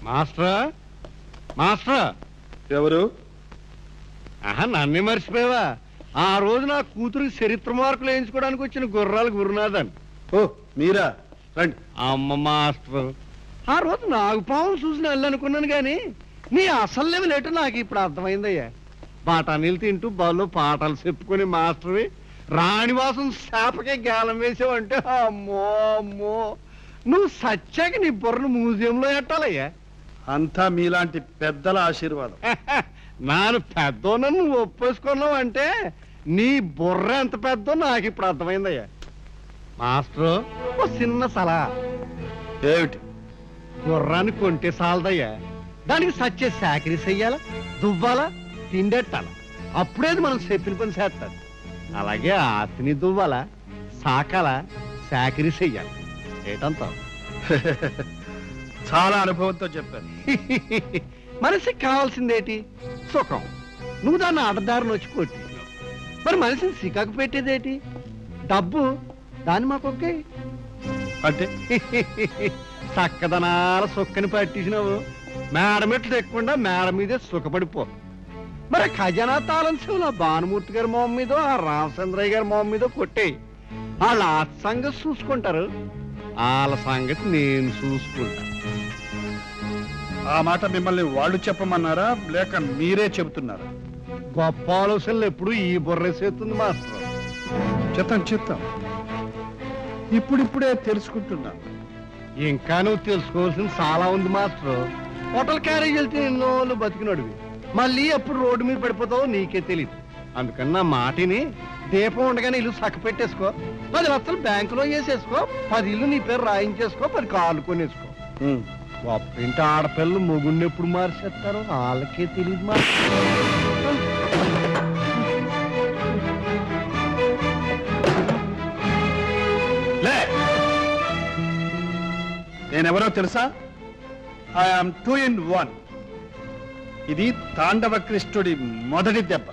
మాస్టరా మాస్టరా ఎవరు? నన్నే మర్చిపోయావా? ఆ రోజు నా కూతురికి చరిత్ర మార్కులు వేయించుకోవడానికి వచ్చిన గుర్రాలు గురునాథన్. ఓ మీరా, రండి. అమ్మ మాస్టర్, ఆ రోజు నాగుపామును చూసి వెళ్ళనుకున్నాను కానీ నీ అసలు లేవలేటో నాకు ఇప్పుడు అర్థమైందయ్యా. బఠానీలు తింటూ బాల్లో పాటలు చెప్పుకుని మాస్టర్వి రాణివాసం శాపకే గాలం వేసావంటే అమ్మో అమ్మో, నువ్వు సచ్చాక నీ బుర్రను మ్యూజియంలో పెట్టాలయ్యా. అంతా మీలాంటి పెద్దల ఆశీర్వాదం. నాను పెద్దోన్న నువ్వు ఒప్పేసుకున్నావు అంటే నీ బుర్ర ఎంత పెద్దో నాకు ఇప్పుడు అర్థమైందయ్యా. మాస్టరు, ఓ చిన్న సలహా. ఏమిటి? గుర్రాన్ని కొంటే సాలదయ్యా, దానికి సచ్చే సాకరీ చెయ్యాలా, దువ్వాలా, తిండెట్టాలా, అప్పుడేది మనం చెప్పిన పని చేస్తాడు. అలాగే ఆతిని దువ్వాలా, సాకాలా, సాకరీ చెయ్యాలి. ఏటంతా చాలా అనుభవంతో చెప్పాను. మనిషికి కావాల్సిందేటి? సుఖం. నువ్వు దాన్ని ఆడదారిని వచ్చి కొట్టి, మరి మనిషిని సికాకు పెట్టేదేటి? డబ్బు. దాన్ని మాకొక్కే అంటే చక్కదనాల సుక్కని పట్టించినావు, మేడమెట్లు తెక్కకుండా మేడ మీదే సుఖపడిపో. మరి ఖజానా తాళం చెవులు ఆ భానుమూర్తి గారి మొహం మీదో ఆ రామచంద్రయ్య గారి మొహం మీదో కొట్టేయి. వాళ్ళ ఆ సంగతి చూసుకుంటారు, వాళ్ళ సంగతి నేను చూసుకుంటా. ఆ మాట మిమ్మల్ని వాళ్ళు చెప్పమన్నారా లేక మీరే చెబుతున్నారా? గొప్ప ఆలోచనలు ఎప్పుడు ఈ బుర్రేసేస్తుంది మాస్టర్. చెప్తాం ఇప్పుడిప్పుడే తెలుసుకుంటున్నా. ఇంకా నువ్వు తెలుసుకోవాల్సింది చాలా ఉంది మాస్టర్. హోటల్ క్యారేజ్ వెళ్తే ఎన్నో బతికినోడివి, మళ్ళీ ఎప్పుడు రోడ్డు మీద పడిపోతావో నీకే తెలియదు. అందుకని నా మాటిని దీపం ఉండగానే ఇల్లు చక్క పెట్టేసుకో, 10 లక్షలు బ్యాంకులో వేసేసుకో, 10 ఇల్లు నీ పేరు రాయించేసుకో, 10 కార్లు కొనేసుకో. గొప్ప ఇంటి ఆడపిల్లలు మొగుడిని ఎప్పుడు మార్చేస్తారో వాళ్ళకే తెలియదు మాస్టర్. నేనెవరో తెలుసా? I'm 2 in 1. ఇది తాండవ కృష్ణుడి మొదటి దెబ్బ.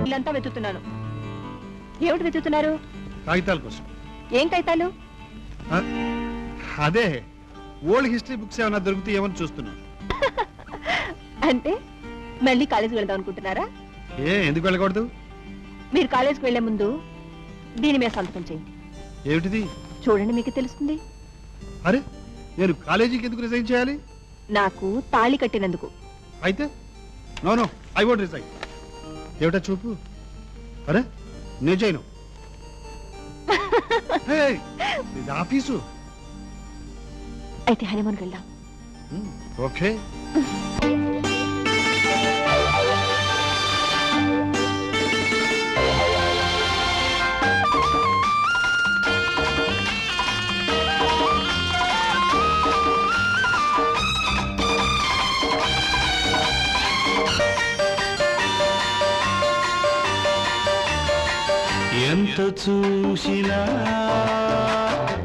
ఇల్లంతా వెతుకుతున్నాను. ఏమిటి వెతుకుతున్నారు? కాగితాల కోసం. ఏం కాగితాలు? అదే ఓల్డ్ హిస్టరీ బుక్స్ ఏమైనా దొరికితే ఏమని చూస్తున్నాను. అంటే మళ్ళీ కాలేజీకి వెళ్దాం అనుకుంటున్నారా? ఎందుకు వెళ్ళకూడదు? మీరు కాలేజీకి వెళ్లే ముందు దీని మీద సంతకం చేయండి. ఏమిటిది? చూడండి, మీకు తెలుస్తుంది. అరే, నేను కాలేజీకి ఎందుకు రిజైన్ చేయాలి? నాకు తాళి కట్టినందుకు. అయితే నో ఐ వోంట్ రిజైన్. ఏమిటా చూపు? అరే నేను చేయను. ఇది ఆఫీసు. అయితే హనీమూన్కి వెళ్దాం. ఓకే. ఎంత చూసినా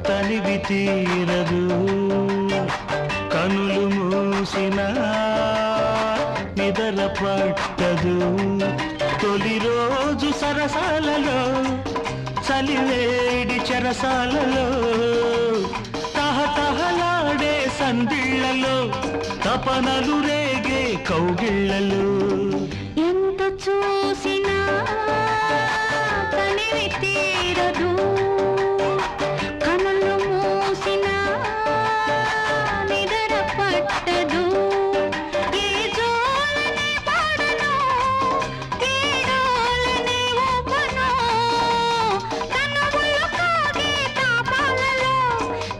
తనివి తీరదు, కనులు మూసినా నిద్ర పట్టదు. తొలి రోజు సరసాలలో, చలివేడి చెరసాలలో, తహతహలాడే సందిళ్లలో, తపనలు రేగే కౌగిళ్లలో. ఎంత చూసినా తనివి తీరదు, కనులు మూసినా నిద్ర పట్టదు. ఏ జోలని పాడను, ఏడోలని ఊపను, తనువులు కాగే తాపాలలో,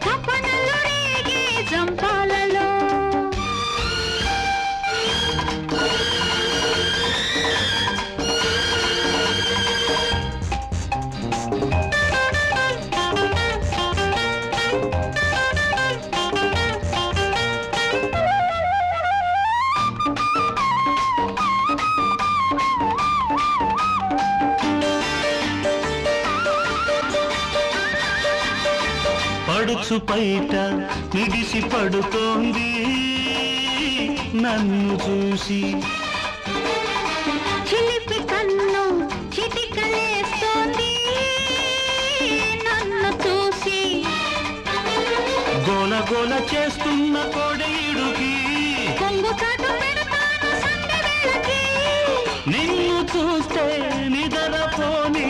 తపనలు రేగే జంపాలలో. పడుచు పైట నిడిసి పడుతోంది నన్ను చూసి, చిలిపి కన్ను చిటికలేస్తోంది నన్ను చూసి. గోల గోల చేస్తున్న కోడయుడికి కొంగు చాటు పెడతాను సంధ్య వేళకి. నిన్ను చూస్తే నిదరపోని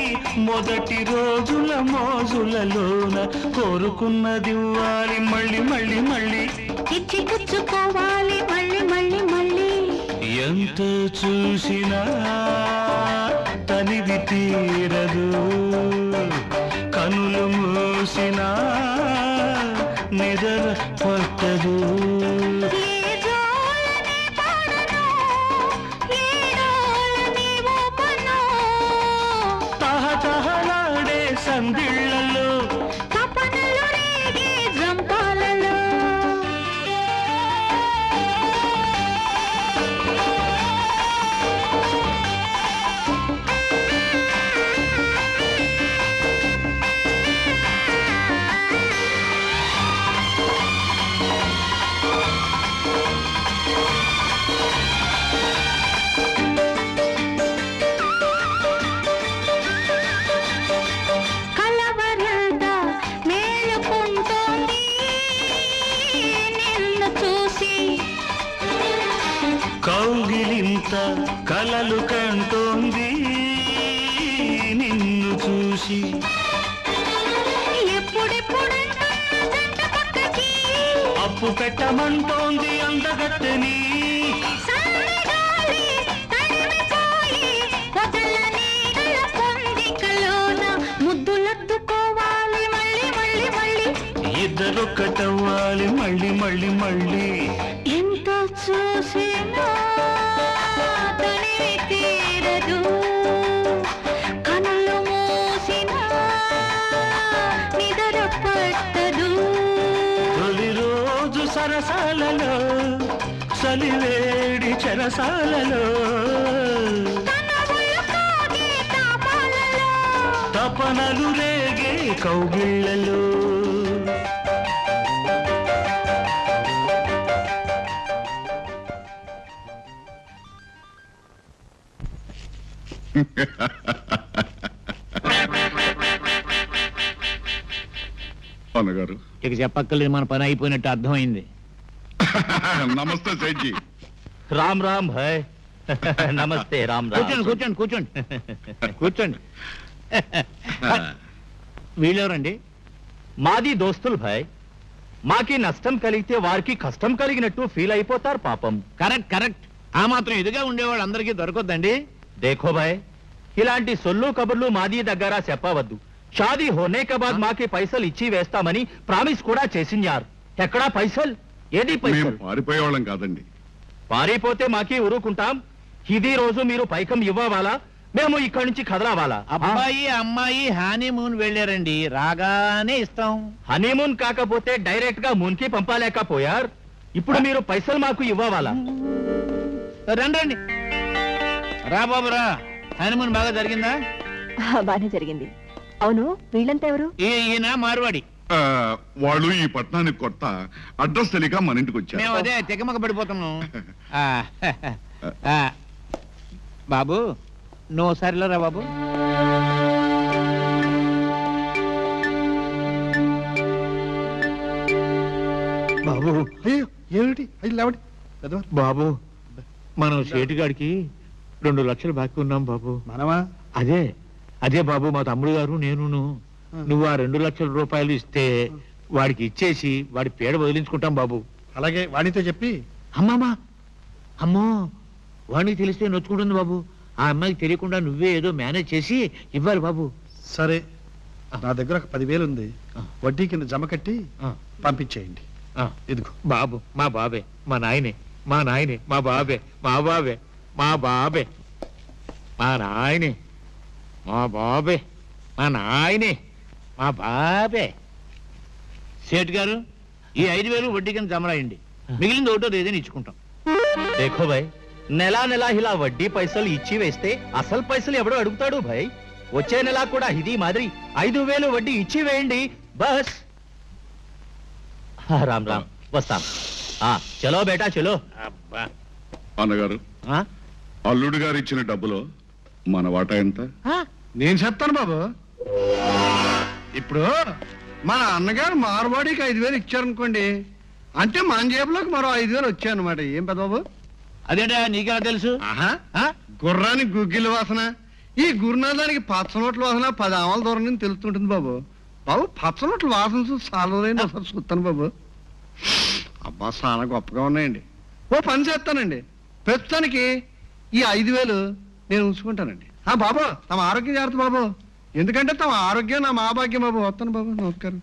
మొదటి రోజుల మోజులలోన కోరుకున్నదివ్వాలి మళ్ళీ మళ్ళీ మళ్ళీ ఇచ్చి పుచ్చుకోవాలి మళ్ళీ మళ్ళీ మళ్ళీ. ఎంత చూసినా తనివి తీరదు కనులు మూసినా నిద్ర పట్టదు ఏ జోలని పాడను, ఏ డోలని ఊపను. తహతహలాడే సందిళ్లలో తపనలు రేగే జంపాలలో. కలవరంత మేలుకుంటోంది నిన్ను చూసి. కౌగిలింత కలలు కంటోంది నిన్ను చూసి ఎప్పుడెప్పుడంటున్న జంట పక్కకి అప్పు పెట్టమంటోంది అందగత్తెని సాలిగాలి తడిమిపోయి పొదల నీడల పొందికలోన ముద్దులద్దుకోవాలి మళ్ళీ మళ్ళీ మళ్ళీ. ఇద్దరొక్కటవ్వాలి మళ్ళీ మళ్ళీ మళ్ళీ ఎంత చూసినా తనివి తీరదు కనులు మూసినా నిద్ర పట్టదు. తొలి రోజు సరసాలలో సలివేడి చెరసాలలో తనవులు కాగే తాపాలలో. తపనలు రేగే కౌగిళ్ళలో అన్నగారు ఇక చెప్పక్కర్లేదు, మన పని అయిపోయినట్టు అర్థమైంది. నమస్తే సేట్జీ. రామ్ రామ్ భాయ్ నమస్తే రామ్ కూర్చోండి కూర్చోండి కూర్చోండి కూర్చోండి. వీళ్ళెవరండి? మాది దోస్తులు భాయ్ మాకి నష్టం కలిగితే వారికి కష్టం కలిగినట్టు ఫీల్ అయిపోతారు పాపం. Correct correct. ఆ మాత్రం ఎదుగా ఉండేవాళ్ళు అందరికీ దొరకొద్దండి. దేఖో భాయ్ ఇలాంటి సొల్లు కబుర్లు మాది దగ్గర చెప్పవద్దు. షాదీ హోనే కే బాద్ మాకి పైసలు ఇచ్చి వేస్తామని ప్రామిస్ కూడా చేసింది. ఎక్కడా పైసలు? ఏది మేము పైసలు? పారిపోయేవాళ్ళం కాదండి. పారిపోతే మాకి ఊరుకుంటాం. ఇది రోజు మీరు పైకం ఇవ్వవాలా, మేము ఇక్కడి నుంచి కదలవాలా? అబ్బాయి అమ్మాయి హానీమూన్ వెళ్ళారండి, రాగానే ఇస్తాం. హనీమూన్ కాకపోతే డైరెక్ట్ గా మూన్కి పంపలేకపోయారు. ఇప్పుడు మీరు పైసలు మాకు ఇవ్వవాలా? రండి రండి, రా బాబు రా. హనీమూన్ బాగా జరిగిందా? బానే జరిగింది. అవును, వీళ్ళంతా ఎవరు? ఈయన మార్వాడి. వాళ్ళు ఈ పట్టణానికి కొత్త, అడ్రస్ తెలియక మన ఇంటికి వచ్చారు. మేము అదే తెగమక పడిపోతున్నాం. ఆ, ఆ, బాబు నువ్వు సరిలో రా బాబు. బాబు అయ్యో ఏమిటి అయ్యి లేవండి పెద్దవారు. బాబు మనం సేటుగాడికి 2 లక్షలు బాకీ ఉన్నాం బాబు. మనమా? అదే అదే బాబు, మా తమ్ముడు గారు నేను నువ్వు ఆ 2 లక్షల రూపాయలు ఇస్తే వాడికి ఇచ్చేసి వాడి పేడ వదిలించుకుంటాం బాబు. అలాగే వాణితో చెప్పి అమ్మమ్మా అమ్మో, వాడికి తెలిస్తే నొచ్చుకుంటుంది బాబు. ఆ అమ్మాయికి తెలియకుండా నువ్వే ఏదో మేనేజ్ చేసి ఇవ్వాలి బాబు. సరే, నా దగ్గర ఒక 10,000 ఉంది, ఆ. వడ్డీ కింద జమ కట్టి ఆ, పంపించేయండి. ఆ. ఇదిగో. బాబు మా బాబే, మా నాయనే, మా నాయనే, మా బాబే, మా బాబే, మా బాబే, మా నాయనే, మా బాబే, మా నాయనే, మా బాబే. సేట్ గారు ఈ 5,000 వడ్డీ కింద జమ రాయండి, మిగిలింది ఒకటో ఏదైనా ఇచ్చుకుంటాం. దేఖో భాయ్ నెలా నెలా ఇలా వడ్డీ పైసలు ఇచ్చి వేస్తే అసలు పైసలు ఎవడో అడుగుతాడు భాయ్. వచ్చే నెల కూడా ఇది మాదిరి 5,000 వడ్డీ ఇచ్చి వేయండి బస్. రామ్ రామ్, వస్తాం. చలో బేటా చలో. అబ్బా అన్నగారు, ఆ? అల్లుడు గారు ఇచ్చిన డబ్బులో మన వాటా ఎంత? ఆ? నేను చెప్తాను బాబు. ఇప్పుడు మా నాన్నగారు మార్వాడికి 5,000 ఇచ్చారనుకోండి, అంటే మన జేబులోకి మరో 5,000 వచ్చాయన్నమాట. ఏం పెద్దబాబు? అదేంటా నీకెలా తెలుసు? ఆహా, గుర్రానికి గుగ్గిల వాసన, ఈ గురునాథానికి పచ్చనోట్ల వాసన 10 ఆమల దూరం నుంచి తెలుస్తుంటుంది బాబు. బాబు పచ్చనోట్ల వాసన చూసి సాలరైన ఒకసారి చూస్తాను బాబు. అబ్బా చాలా గొప్పగా ఉన్నాయండి. ఓ పని చేస్తానండి, ప్రస్తుతానికి ఈ 5,000 నేను ఉంచుకుంటానండి. బాబు తమ ఆరోగ్యం జాగ్రత్త బాబు, ఎందుకంటే తమ ఆరోగ్యం నా మా భాగ్యం బాబు. వస్తాను బాబు, నమస్కారం.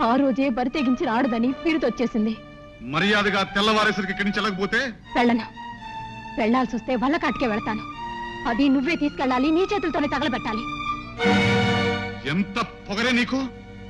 ఆ రోజే బరి తెగించిన ఆడదని పిరుతొచ్చేసింది. మర్యాదగా తెల్లవారేసరికి ఇక్కడి నుంచి వెళ్ళకపోతే వెళ్ళను. వెళ్లాల్సి వస్తే వల్ల కాటికే వెళ్తాను. అది నువ్వే తీసుకెళ్ళాలి, నీ చేతులతోనే తగలబెట్టాలి. ఎంత పొగరే నీకు?